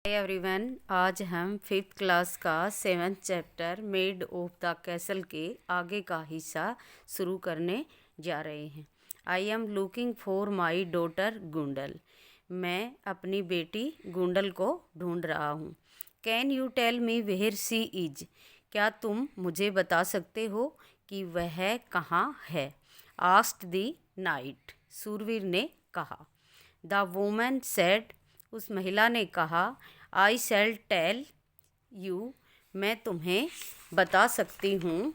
Hi everyone, आज हम fifth class का 7th chapter made of the castle के आगे का हिस्सा शुरू करने जा रहे हैं। I am looking for my daughter गुंडल। मैं अपनी बेटी गुंडल को ढूंढ रहा हूँ। Can you tell me where she is? क्या तुम मुझे बता सकते हो कि वह कहाँ है? आस्क्ड द नाइट, सूरवीर ने कहा। द वुमन सेड, उस महिला ने कहा, आई शैल टेल यू, मैं तुम्हें बता सकती हूँ।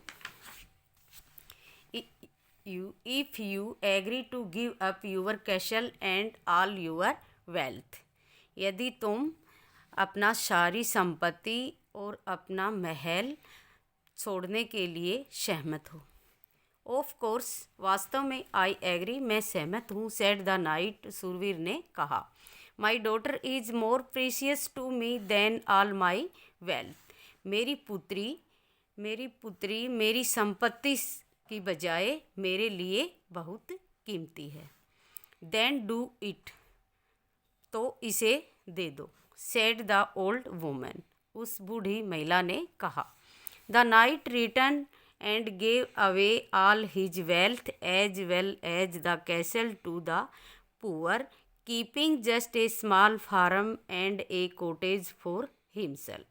If you agree to give up your castle and all your wealth, यदि तुम अपना सारी संपत्ति और अपना महल छोड़ने के लिए सहमत हो। ऑफ कोर्स, वास्तव में, आई एग्री, मैं सहमत हूँ, सेड द नाइट, सूरवीर ने कहा। My daughter is more precious to me than all my wealth, मेरी पुत्री मेरी संपत्ति की बजाय मेरे लिए बहुत कीमती है। देन डू इट, तो इसे दे दो, सेड द ओल्ड वुमन, उस बूढ़ी महिला ने कहा। The night return and gave away all his wealth as well as the castle to the poor, keeping just a small farm and a cottage for himself.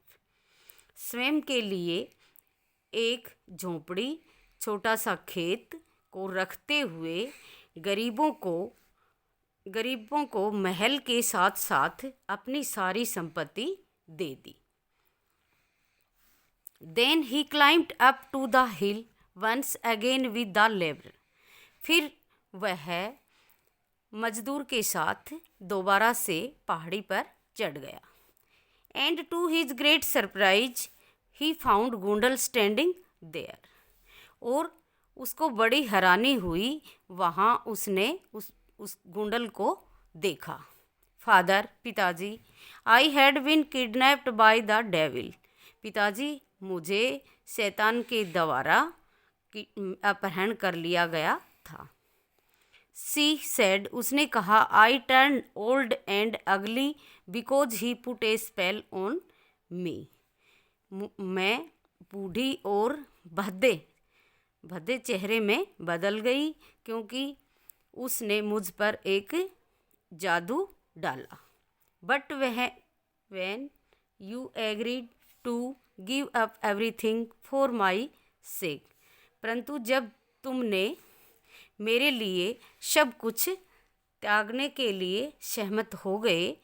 स्वयं के लिए एक झोंपड़ी, छोटा सा खेत को रखते हुए गरीबों को महल के साथ साथ अपनी सारी संपत्ति दे दी। Then he climbed up to the hill once again with the labourer. फिर वह मजदूर के साथ दोबारा से पहाड़ी पर चढ़ गया। And to his great surprise, he found Gondal standing there. और उसको बड़ी हैरानी हुई, वहाँ उसने उस गुंडल को देखा। फादर, पिताजी, I had been kidnapped by the devil, पिताजी, मुझे शैतान के द्वारा अपहरण कर लिया गया था। सी सेड, उसने कहा, आई टर्न ओल्ड एंड अगली because he put A spell on me, मैं बूढ़ी और भद्दे चेहरे में बदल गई क्योंकि उसने मुझ पर एक जादू डाला। But when you agreed to give up everything for my sake, परंतु जब तुमने मेरे लिए सब कुछ त्यागने के लिए सहमत हो गए,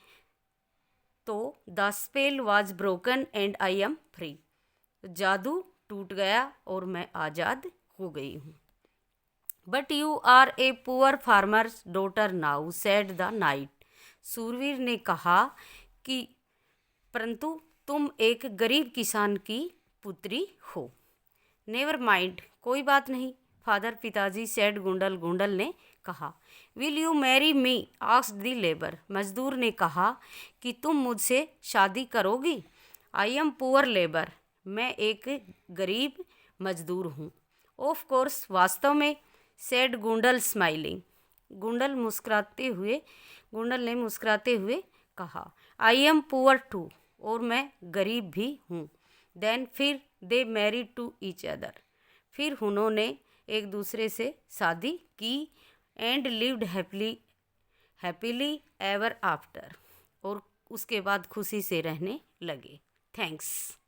तो the spell was broken and I am free, जादू टूट गया और मैं आज़ाद हो गई हूँ। But you are a poor farmer's daughter now, said the knight, सूरवीर ने कहा कि परंतु तुम एक गरीब किसान की पुत्री हो। नेवर माइंड, कोई बात नहीं, फादर, पिताजी, सेड गुंडल ने कहा। Will you marry me, asked the labour, मजदूर ने कहा कि तुम मुझसे शादी करोगी। आई एम पुअर लेबर, मैं एक गरीब मजदूर हूँ। ऑफ कोर्स, वास्तव में, सेड गुंडल स्माइलिंग, गुंडल ने मुस्कुराते हुए कहा। आई एम पुअर टू, और मैं गरीब भी हूँ। देन, फिर दे मैरिड टू ईच अदर, फिर उन्होंने एक दूसरे से शादी की। And lived happily ever after, और उसके बाद खुशी से रहने लगे। थैंक्स।